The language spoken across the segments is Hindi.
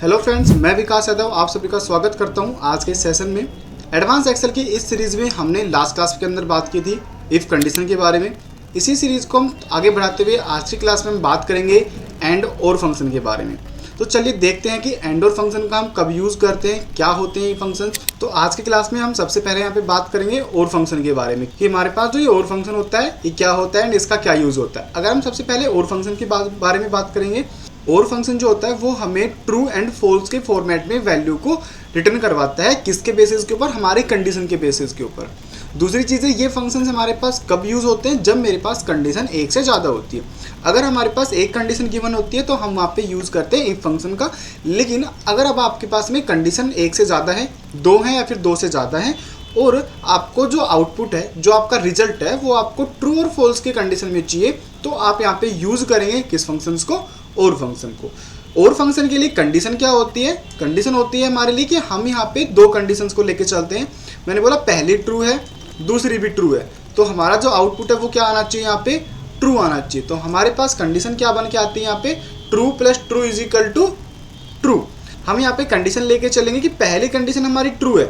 हेलो फ्रेंड्स, मैं विकास यादव आप सभी का स्वागत करता हूं आज के इस सेशन में। एडवांस एक्सेल की इस सीरीज़ में हमने लास्ट क्लास के अंदर बात की थी इफ़ कंडीशन के बारे में। इसी सीरीज़ को हम आगे बढ़ाते हुए आज की क्लास में हम बात करेंगे एंड और फंक्शन के बारे में। तो चलिए देखते हैं कि एंड और फंक्शन का हम कब यूज़ करते हैं, क्या होते हैं ये फंक्शन। तो आज की क्लास में हम सबसे पहले यहाँ पे बात करेंगे और फंक्शन के बारे में कि हमारे पास जो ये और फंक्शन होता है ये क्या होता है एंड इसका क्या यूज़ होता है। अगर हम सबसे पहले और फंक्शन के बारे में बात करेंगे, और फंक्शन जो होता है वो हमें ट्रू एंड फॉल्स के फॉर्मेट में वैल्यू को रिटर्न करवाता है। किसके बेसिस के ऊपर? हमारे कंडीशन के बेसिस के ऊपर। दूसरी चीज़ है, ये फंक्शंस हमारे पास कब यूज़ होते हैं? जब मेरे पास कंडीशन एक से ज़्यादा होती है। अगर हमारे पास एक कंडीशन गिवन होती है तो हम वहाँ पे यूज़ करते हैं इफ फंक्शन का। लेकिन अगर अब आपके पास में कंडीशन एक से ज़्यादा है, दो है या फिर दो से ज़्यादा है, और आपको जो आउटपुट है, जो आपका रिजल्ट है, वो आपको ट्रू और फॉल्स के कंडीशन में चाहिए, तो आप यहाँ पे यूज़ करेंगे किस फंक्शंस को? और फंक्शन को। और फंक्शन के लिए कंडीशन क्या होती है? कंडीशन होती है हमारे लिए कि हम यहाँ पे दो कंडीशंस को लेके चलते हैं। मैंने बोला पहली ट्रू है, दूसरी भी ट्रू है, तो हमारा जो आउटपुट है वो क्या आना चाहिए? यहाँ पे ट्रू आना चाहिए। तो हमारे पास कंडीशन क्या बन के आती है यहाँ पे? True plus true is equal to true. हम यहाँ पे कंडीशन लेके चलेंगे कि पहली कंडीशन हमारी ट्रू है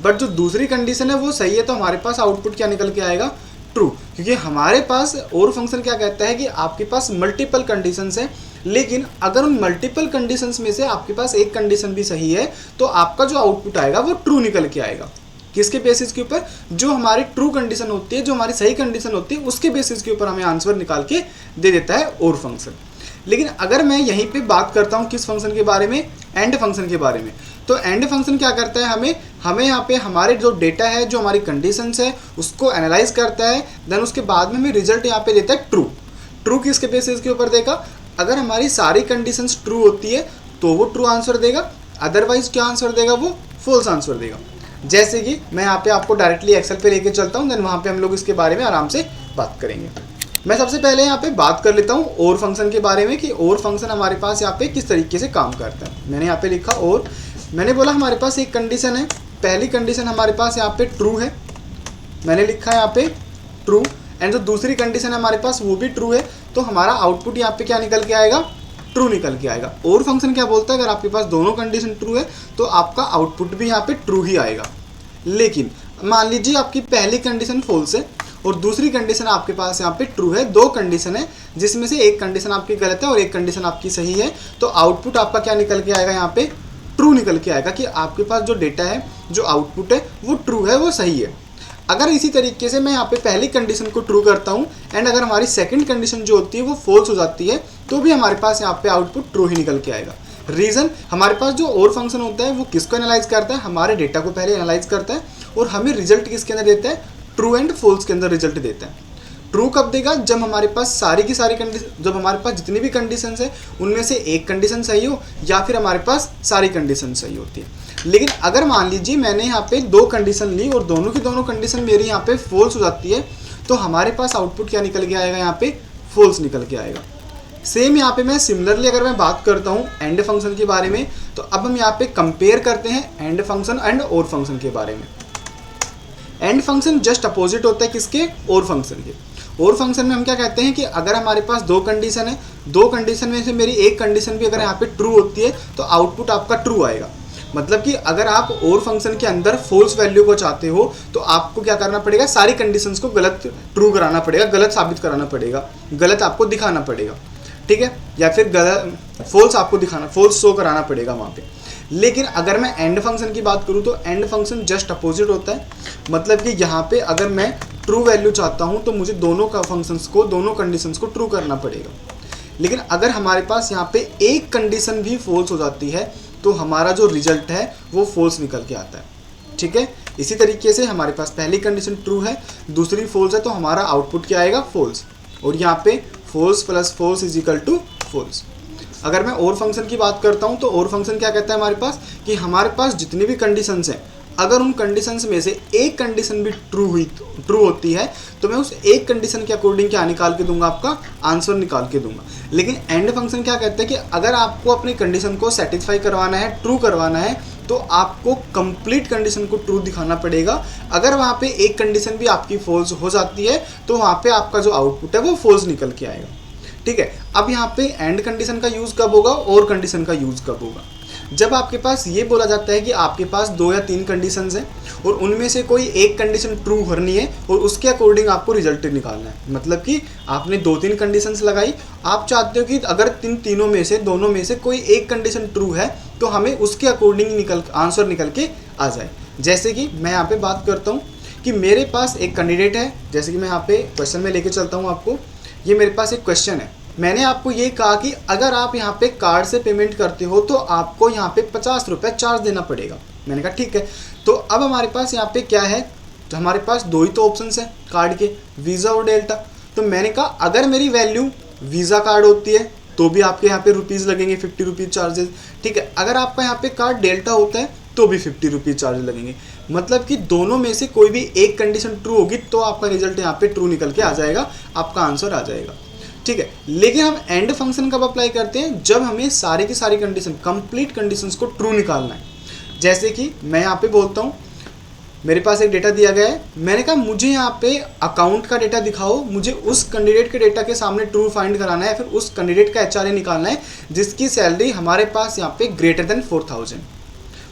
बट जो दूसरी कंडीशन है वो सही है, तो हमारे पास आउटपुट क्या निकल के आएगा? ट्रू। क्योंकि हमारे पास और फंक्शन क्या कहता है कि आपके पास मल्टीपल कंडीशंस हैं, लेकिन अगर उन मल्टीपल कंडीशंस में से आपके पास एक कंडीशन भी सही है तो आपका जो आउटपुट आएगा वो ट्रू निकल के आएगा। किसके बेसिस के ऊपर? जो हमारी ट्रू कंडीशन होती है, जो हमारी सही कंडीशन होती है, उसके बेसिस के ऊपर हमें आंसर निकाल के दे देता है और फंक्शन। लेकिन अगर मैं यहीं पे बात करता हूँ किस फंक्शन के बारे में? एंड फंक्शन के बारे में। तो एंड फंक्शन क्या करता है? हमें यहाँ पे हमारे जो डेटा है, जो हमारी कंडीशंस है, उसको एनालाइज करता है, देन उसके बाद में हमें रिजल्ट यहाँ पे देता है ट्रू। ट्रू किसके बेसिस के ऊपर देगा? अगर हमारी सारी कंडीशंस ट्रू होती है तो वो ट्रू आंसर देगा, अदरवाइज क्या आंसर देगा? वो फॉल्स आंसर देगा। जैसे कि मैं यहाँ पे आपको डायरेक्टली एक्सेल पे लेके चलता हूँ, देन वहाँ पे हम लोग इसके बारे में आराम से बात करेंगे। मैं सबसे पहले यहाँ पे बात कर लेता हूँ और फंक्शन के बारे में कि और फंक्शन हमारे पास यहाँ पे किस तरीके से काम करता है। मैंने यहाँ पे लिखा और, मैंने बोला हमारे पास एक कंडीशन है, पहली कंडीशन हमारे पास यहाँ पे ट्रू है, मैंने लिखा है यहाँ पे ट्रू, एंड जो दूसरी कंडीशन है हमारे पास वो भी ट्रू है, तो हमारा आउटपुट यहाँ पे क्या निकल के आएगा? ट्रू निकल के आएगा। और फंक्शन क्या बोलता है? अगर आपके पास दोनों कंडीशन ट्रू है तो आपका आउटपुट भी यहाँ पे ट्रू ही आएगा। लेकिन मान लीजिए आपकी पहली कंडीशन फॉल्स है और दूसरी कंडीशन आपके पास यहाँ पे ट्रू है, दो कंडीशन है जिसमें से एक कंडीशन आपकी गलत है और एक कंडीशन आपकी सही है, तो आउटपुट आपका क्या निकल के आएगा? यहाँ पे ट्रू निकल के आएगा कि आपके पास जो डेटा है, जो आउटपुट है वो ट्रू है, वो सही है। अगर इसी तरीके से मैं यहाँ पे पहली कंडीशन को ट्रू करता हूँ एंड अगर हमारी सेकंड कंडीशन जो होती है वो फॉल्स हो जाती है, तो भी हमारे पास यहाँ पे आउटपुट ट्रू ही निकल के आएगा। रीज़न, हमारे पास जो और फंक्शन होता है वो किसको एनालाइज करता है? हमारे डेटा को पहले एनालाइज करता है और हमें रिजल्ट किसके अंदर देता है? ट्रू एंड फॉल्स के अंदर रिजल्ट देता है। ट्रू कब देगा? जब हमारे पास सारी की सारी कंडीशन, जब हमारे पास जितनी भी कंडीशंस है उनमें से एक कंडीशन सही हो या फिर हमारे पास सारी कंडीशन सही होती है। लेकिन अगर मान लीजिए मैंने यहाँ पे दो कंडीशन ली और दोनों की दोनों कंडीशन मेरी यहाँ पे फॉल्स हो जाती है, तो हमारे पास आउटपुट क्या निकल के आएगा? यहाँ पे फॉल्स निकल के आएगा। सेम यहाँ पे मैं सिमिलरली अगर मैं बात करता हूँ एंड फंक्शन के बारे में, तो अब हम यहाँ पे कंपेयर करते हैं एंड फंक्शन एंड और फंक्शन के बारे में। एंड फंक्शन जस्ट अपोजिट होता है किसके? और फंक्शन के। और फंक्शन में हम क्या कहते हैं कि अगर हमारे पास दो कंडीशन है, दो कंडीशन में से मेरी एक कंडीशन भी अगर यहाँ पे ट्रू होती है तो आउटपुट आपका ट्रू आएगा। मतलब कि अगर आप और फंक्शन के अंदर फॉल्स वैल्यू को चाहते हो तो आपको क्या करना पड़ेगा? सारी कंडीशंस को गलत ट्रू कराना पड़ेगा, गलत साबित कराना पड़ेगा, गलत आपको दिखाना पड़ेगा, ठीक है, या फिर गलत फॉल्स आपको दिखाना, फॉल्स शो कराना पड़ेगा वहाँ पे। लेकिन अगर मैं एंड फंक्शन की बात करूँ तो एंड फंक्शन जस्ट अपोजिट होता है। मतलब कि यहाँ पे अगर मैं ट्रू वैल्यू चाहता हूँ तो मुझे दोनों का फंक्शंस को, दोनों कंडीशंस को ट्रू करना पड़ेगा। लेकिन अगर हमारे पास यहाँ पे एक कंडीशन भी फॉल्स हो जाती है तो हमारा जो रिजल्ट है वो फॉल्स निकल के आता है, ठीक है। इसी तरीके से हमारे पास पहली कंडीशन ट्रू है, दूसरी फॉल्स है, तो हमारा आउटपुट क्या आएगा? फॉल्स। और यहाँ पे false plus false is equal to false. अगर मैं और फंक्शन की बात करता हूँ तो और फंक्शन क्या कहता है हमारे पास कि हमारे पास जितनी भी कंडीशंस हैं, अगर उन कंडीशंस में से एक कंडीशन भी ट्रू होती है तो मैं उस एक कंडीशन के अकॉर्डिंग क्या निकाल के दूंगा? आपका आंसर निकाल के दूंगा। लेकिन एंड फंक्शन क्या कहता है कि अगर आपको अपनी कंडीशन को सेटिस्फाई करवाना है, ट्रू करवाना है, तो आपको कंप्लीट कंडीशन को ट्रू दिखाना पड़ेगा। अगर वहाँ पे एक कंडीशन भी आपकी फॉल्स हो जाती है तो वहाँ पे आपका जो आउटपुट है वो फॉल्स निकल के आएगा, ठीक है। अब यहाँ पे एंड कंडीशन का यूज़ कब होगा और कंडीशन का यूज़ कब होगा? जब आपके पास ये बोला जाता है कि आपके पास 2 या 3 कंडीशंस हैं और उनमें से कोई एक कंडीशन ट्रू करनी है और उसके अकॉर्डिंग आपको रिजल्ट निकालना है, मतलब कि आपने 2-3 कंडीशंस लगाई, आप चाहते हो कि अगर तीनों में से दोनों में से कोई एक कंडीशन ट्रू है तो हमें उसके अकॉर्डिंग आंसर निकल के आ जाए। जैसे कि मैं यहाँ पे बात करता हूँ कि मेरे पास एक कैंडिडेट है, जैसे कि मैं यहाँ पे क्वेश्चन में लेके चलता हूँ आपको। ये मेरे पास एक क्वेश्चन है, मैंने आपको ये कहा कि अगर आप यहाँ पे कार्ड से पेमेंट करते हो तो आपको यहाँ पे 50 रुपये चार्ज देना पड़ेगा। मैंने कहा ठीक है। तो अब हमारे पास यहाँ पे क्या है, तो हमारे पास 2 ही तो ऑप्शंस हैं कार्ड के, वीज़ा और डेल्टा। तो मैंने कहा अगर मेरी वैल्यू वीज़ा कार्ड होती है तो भी आपके यहाँ पे रुपीज़ लगेंगे, 50 रुपीज़ चार्जेस, ठीक है। अगर आपका यहाँ पे कार्ड डेल्टा होता है तो भी 50 रुपीज़ चार्ज लगेंगे। मतलब कि दोनों में से कोई भी एक कंडीशन ट्रू होगी तो आपका रिजल्ट यहाँ पे ट्रू निकल के आ जाएगा, आपका आंसर आ जाएगा, ठीक है। लेकिन हम एंड फंक्शन कब अप्लाई करते हैं, जब हमें सारी की सारी कंडीशन, कंप्लीट कंडीशंस को ट्रू निकालना है। जैसे कि मैं यहाँ पे बोलता हूँ, मेरे पास एक डेटा दिया गया है, मैंने कहा मुझे यहाँ पे अकाउंट का डेटा दिखाओ, मुझे उस कैंडिडेट के डेटा के सामने ट्रू फाइंड कराना है, फिर उस कैंडिडेट का एचआरए निकालना है जिसकी सैलरी हमारे पास यहाँ पे ग्रेटर देन 4000।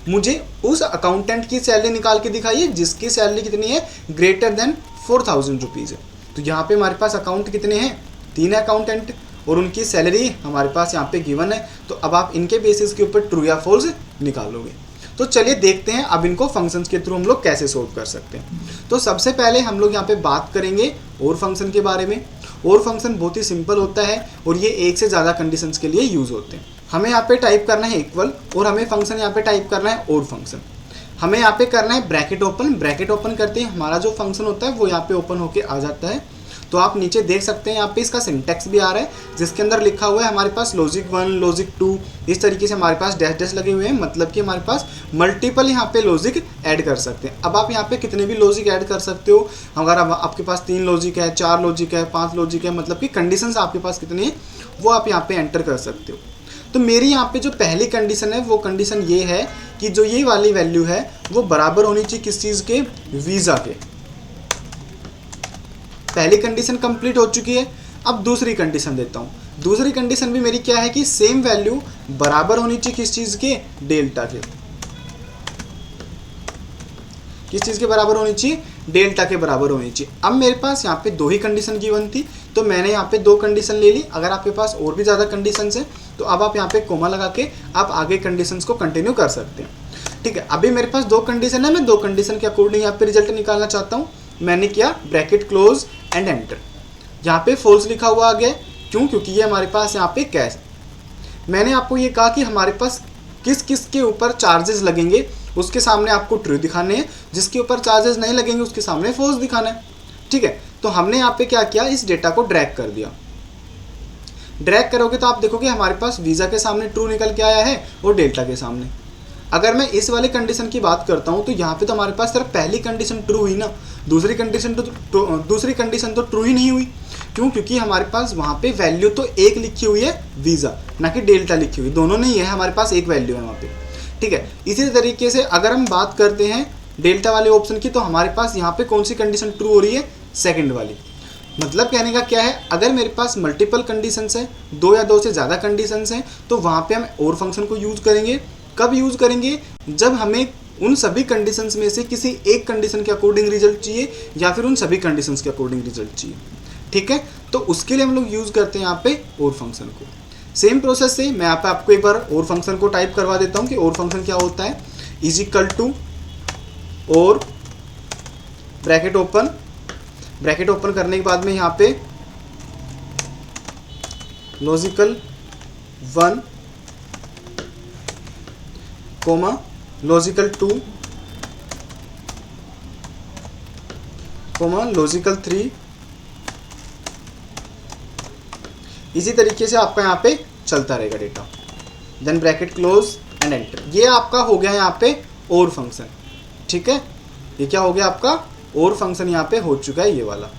मुझे उस अकाउंटेंट की सैलरी निकाल के दिखाइए जिसकी सैलरी कितनी है, ग्रेटर देन 4000 रुपीज़ है। तो यहाँ पे हमारे पास अकाउंट कितने हैं, 3 अकाउंटेंट और उनकी सैलरी हमारे पास यहाँ पे गिवन है। तो अब आप इनके बेसिस के ऊपर ट्रू या फॉल्स निकालोगे। तो चलिए देखते हैं अब इनको फंक्शंस के थ्रू हम लोग कैसे सोल्व कर सकते हैं। तो सबसे पहले हम लोग यहाँ पे बात करेंगे और फंक्शन के बारे में। और फंक्शन बहुत ही सिंपल होता है और ये एक से ज़्यादा कंडीशंस के लिए यूज़ होते हैं। हमें यहाँ पे टाइप करना है इक्वल और हमें फंक्शन यहाँ पे टाइप करना है और फंक्शन। हमें यहाँ पे करना है ब्रैकेट ओपन। ब्रैकेट ओपन करते ही हमारा जो फंक्शन होता है वो यहाँ पे ओपन होके आ जाता है। तो आप नीचे देख सकते हैं यहाँ पे इसका सिंटैक्स भी आ रहा है जिसके अंदर लिखा हुआ है हमारे पास लॉजिक 1, लॉजिक 2, इस तरीके से हमारे पास डैश डैश लगे हुए हैं, मतलब कि हमारे पास मल्टीपल यहाँ पे लॉजिक ऐड कर सकते हैं। अब आप यहाँ पे कितने भी लॉजिक ऐड कर सकते हो। अगर आपके पास 3 लॉजिक है, 4 लॉजिक है, 5 लॉजिक है, मतलब कि कंडीशंस आपके पास कितनी है वो आप यहाँ पे एंटर कर सकते हो। तो मेरी यहाँ पे जो पहली कंडीशन है वो कंडीशन ये है कि जो ये वाली वैल्यू है वो बराबर होनी चाहिए किस चीज़ के, वीज़ा के। पहली कंडीशन कंप्लीट हो चुकी है। अब दूसरी कंडीशन देता हूँ। दूसरी कंडीशन भी मेरी क्या है कि सेम वैल्यू बराबर होनी चाहिए किस चीज़ के, डेल्टा के। किस चीज़ के बराबर होनी चाहिए, डेल्टा के बराबर होनी चाहिए। अब मेरे पास यहाँ पे 2 ही कंडीशन गिवन थी तो मैंने यहाँ पे 2 कंडीशन ले ली। अगर आपके पास और भी ज़्यादा कंडीशंस हैं तो अब आप यहाँ पे कोमा लगा के आप आगे कंडीशंस को कंटिन्यू कर सकते हैं, ठीक है। अभी मेरे पास 2 कंडीशन है, मैं 2 कंडीशन के अकॉर्डिंग यहाँ पे रिजल्ट निकालना चाहता हूँ। मैंने किया ब्रैकेट क्लोज एंड एंटर। यहाँ पे फॉल्स लिखा हुआ आ गया, क्यों, क्योंकि ये हमारे पास यहाँ पे कैश। मैंने आपको ये कहा कि हमारे पास किस किस के ऊपर चार्जेस लगेंगे उसके सामने आपको ट्रू दिखाने हैं, जिसके ऊपर चार्जेस नहीं लगेंगे उसके सामने फॉल्स दिखाना है, ठीक है। तो हमने यहाँ पे क्या किया, इस डेटा को ड्रैग कर दिया। ड्रैग करोगे तो आप देखोगे हमारे पास वीज़ा के सामने ट्रू निकल के आया है और डेल्टा के सामने। अगर मैं इस वाले कंडीशन की बात करता हूँ तो यहाँ पे तो हमारे पास सिर्फ पहली कंडीशन ट्रू हुई ना, दूसरी कंडीशन तो ट्रू ही नहीं हुई। क्यों, क्योंकि हमारे पास वहाँ पे वैल्यू तो एक लिखी हुई है वीज़ा, ना कि डेल्टा लिखी हुई, दोनों नहीं है, हमारे पास एक वैल्यू है वहाँ पे, ठीक है। इसी तरीके से अगर हम बात करते हैं डेल्टा वाले ऑप्शन की तो हमारे पास यहाँ पे कौन सी कंडीशन ट्रू हो रही है, सेकंड वाली। मतलब कहने का क्या है, अगर मेरे पास मल्टीपल कंडीशंस हैं, 2 या 2 से ज़्यादा कंडीशंस हैं, तो वहाँ पे हम और फंक्शन को यूज़ करेंगे। कब यूज़ करेंगे, जब हमें उन सभी कंडीशंस में से किसी एक कंडीशन के अकॉर्डिंग रिजल्ट चाहिए या फिर उन सभी कंडीशंस के अकॉर्डिंग रिजल्ट चाहिए, ठीक है। तो उसके लिए हम लोग यूज़ करते हैं यहाँ पे और फंक्शन को। सेम प्रोसेस से मैं यहाँ पे आपको एक बार और फंक्शन को टाइप करवा देता हूँ कि और फंक्शन क्या होता है। इज इक्वल टू और ब्रैकेट ओपन। ब्रैकेट ओपन करने के बाद में यहाँ पे logical 1 comma logical 2 comma logical 3। इसी तरीके से आपका यहाँ पे चलता रहेगा data. Then bracket close and enter. ये आपका हो गया यहाँ पे और फंक्शन, ठीक है। ये क्या हो गया आपका और फंक्शन, यहाँ पे हो चुका है ये वाला।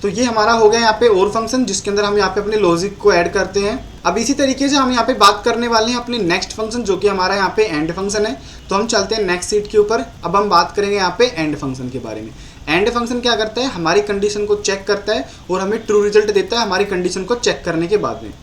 तो ये हमारा हो गया यहाँ पे और फंक्शन जिसके अंदर हम यहाँ पे अपने लॉजिक को ऐड करते हैं। अब इसी तरीके से हम यहाँ पे बात करने वाले हैं अपने नेक्स्ट फंक्शन जो कि हमारा यहाँ पे एंड फंक्शन है। तो हम चलते हैं नेक्स्ट सीट के ऊपर। अब हम बात करेंगे यहाँ पे एंड फंक्शन के बारे में। एंड फंक्शन क्या करता है, हमारी कंडीशन को चेक करता है और हमें ट्रू रिजल्ट देता है हमारी कंडीशन को चेक करने के बाद में।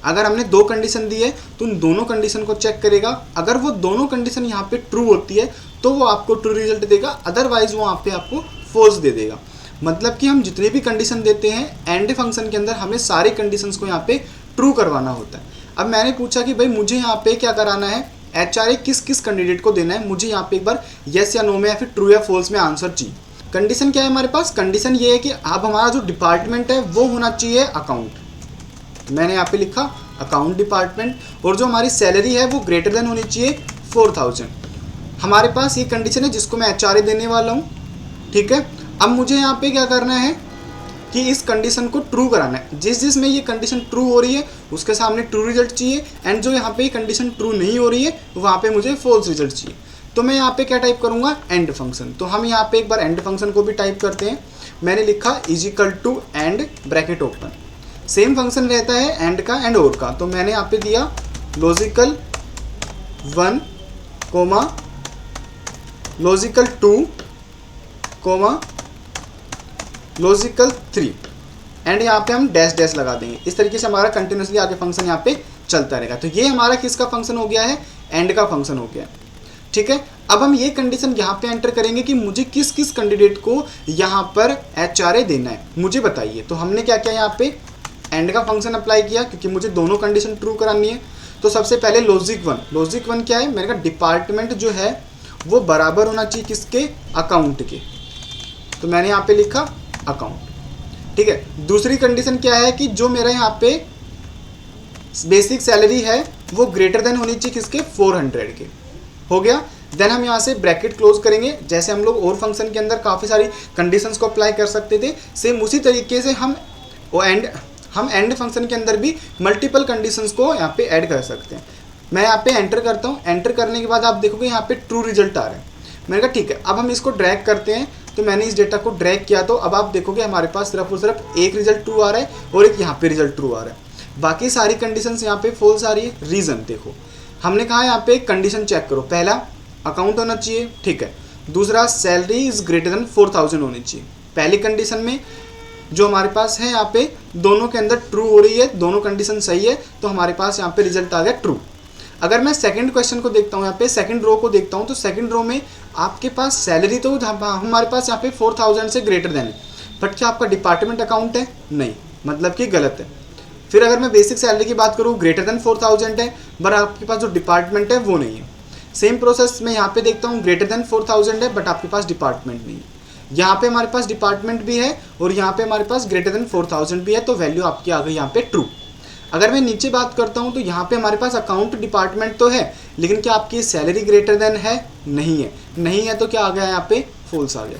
अगर हमने दो कंडीशन दी है तो उन दोनों कंडीशन को चेक करेगा। अगर वो दोनों कंडीशन यहाँ पे ट्रू होती है तो वो आपको ट्रू रिजल्ट देगा, अदरवाइज वो यहाँ पे आपको फॉल्स दे देगा। मतलब कि हम जितने भी कंडीशन देते हैं एंड फंक्शन के अंदर हमें सारे कंडीशंस को यहाँ पे ट्रू करवाना होता है। अब मैंने पूछा कि भाई मुझे यहाँ पे क्या कराना है, HRA किस किस कैंडिडेट को देना है, मुझे यहाँ पे एक बार येस या नो में या फिर ट्रू या फॉल्स में आंसर चाहिए। कंडीशन क्या है हमारे पास, कंडीशन ये है कि अब हमारा जो डिपार्टमेंट है वो होना चाहिए अकाउंट। मैंने यहाँ पे लिखा अकाउंट डिपार्टमेंट, और जो हमारी सैलरी है वो ग्रेटर देन होनी चाहिए 4000। हमारे पास ये कंडीशन है जिसको मैं HRA देने वाला हूँ, ठीक है। अब मुझे यहाँ पे क्या करना है कि इस कंडीशन को ट्रू कराना है। जिस में ये कंडीशन ट्रू हो रही है उसके सामने ट्रू रिजल्ट चाहिए, एंड जो यहाँ पे कंडीशन ट्रू नहीं हो रही है वहाँ पे मुझे फॉल्स रिजल्ट चाहिए। तो मैं यहाँ पे क्या टाइप करूँगा, एंड फंक्शन। तो हम यहाँ पे एक बार एंड फंक्शन को भी टाइप करते हैं। मैंने लिखा is equal to and bracket open. Same function रहता है एंड का एंड और का, तो मैंने यहाँ पे दिया logical 1 comma logical 2 comma logical 3, and यहाँ पे हम डैश डैश लगा देंगे। इस तरीके से हमारा कंटिन्यूसली आगे फंक्शन यहाँ पे चलता रहेगा। तो ये हमारा किसका फंक्शन हो गया है, एंड का फंक्शन हो गया, ठीक है। अब हम ये कंडीशन यहाँ पे एंटर करेंगे कि मुझे किस किस कैंडिडेट को यहाँ पर HRA देना है, मुझे बताइए। तो हमने क्या किया, यहाँ पे एंड का फंक्शन अप्लाई किया क्योंकि मुझे दोनों कंडीशन ट्रू करानी है। तो सबसे पहले लॉजिक 1 क्या है, मैंने कहा डिपार्टमेंट जो है वो बराबर होना चाहिए किसके, अकाउंट के। तो मैंने यहाँ पे लिखा अकाउंट, ठीक है। दूसरी कंडीशन क्या है कि जो मेरा यहाँ पे बेसिक सैलरी है वो ग्रेटर देन होनी चाहिए किसके, 400 के। हो गया। देन हम यहाँ से ब्रैकेट क्लोज करेंगे। जैसे हम लोग और फंक्शन के अंदर काफ़ी सारी कंडीशंस को अप्लाई कर सकते थे, सेम उसी तरीके से हम एंड फंक्शन के अंदर भी मल्टीपल कंडीशंस को यहाँ पे ऐड कर सकते हैं। मैं यहाँ पे एंटर करता हूँ। एंटर करने के बाद आप देखोगे यहाँ पे ट्रू रिजल्ट आ रहा है। मैंने कहा ठीक है, अब हम इसको ड्रैग करते हैं। तो मैंने इस डेटा को ड्रैग किया, तो अब आप देखोगे हमारे पास सिर्फ और सिर्फ एक रिजल्ट ट्रू आ रहा है और एक यहाँ पे रिजल्ट ट्रू आ रहा है। बाकी सारी कंडीशंस यहाँ पे फॉल्स आ रही है। रीज़न देखो, हमने कहा यहाँ पे कंडीशन चेक करो। पहला अकाउंट होना चाहिए, ठीक है। दूसरा सैलरी इज ग्रेटर देन 4000 होनी चाहिए। पहली कंडीशन में जो हमारे पास है यहाँ पे दोनों के अंदर ट्रू हो रही है, दोनों कंडीशन सही है, तो हमारे पास यहाँ पे रिजल्ट आ गया ट्रू। अगर मैं सेकंड क्वेश्चन को देखता हूँ, यहाँ पे सेकंड रो को देखता हूँ, तो सेकंड रो में आपके पास सैलरी तो हमारे पास यहाँ पे 4000 से ग्रेटर देन है, बट क्या आपका डिपार्टमेंट अकाउंट है, नहीं, मतलब कि गलत है। फिर अगर मैं बेसिक सैलरी की बात करूँ, ग्रेटर देन 4000 है, बट आपके पास जो डिपार्टमेंट है वो नहीं है। सेम प्रोसेस मैं यहाँ पे देखता हूँ, ग्रेटर देन 4000 है, बट आपके पास डिपार्टमेंट नहीं है। यहाँ पे हमारे पास डिपार्टमेंट भी है और यहाँ पे हमारे पास ग्रेटर देन 4000 भी है, तो वैल्यू आपकी आ गई यहाँ पे ट्रू। अगर मैं नीचे बात करता हूँ तो यहाँ पे हमारे पास अकाउंट डिपार्टमेंट तो है, लेकिन क्या आपकी सैलरी ग्रेटर देन है, नहीं है, तो क्या आ गया यहाँ पे फॉल्स आ गया।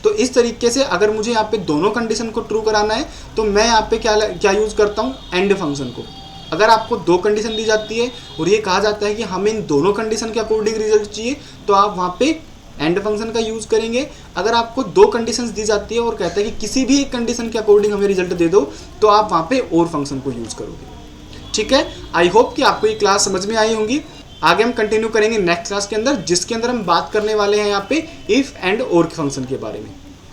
तो इस तरीके से अगर मुझे यहाँ पे दोनों कंडीशन को ट्रू कराना है तो मैं यहाँ पे क्या यूज़ करता हूँ, एंड फंक्शन को। अगर आपको दो कंडीशन दी जाती है और ये कहा जाता है कि हमें इन दोनों कंडीशन के अकॉर्डिंग रिजल्ट चाहिए, तो आप वहाँ पे एंड फंक्शन का यूज़ करेंगे। अगर आपको दो कंडीशंस दी जाती है और कहता है कि किसी भी एक कंडीशन के अकॉर्डिंग हमें रिजल्ट दे दो, तो आप वहाँ पे और फंक्शन को यूज़ करोगे। ठीक है, आई होप कि आपको ये क्लास समझ में आई होंगी। आगे हम कंटिन्यू करेंगे नेक्स्ट क्लास के अंदर, जिसके अंदर हम बात करने वाले हैं यहाँ पे इफ एंड और फंक्शन के बारे में।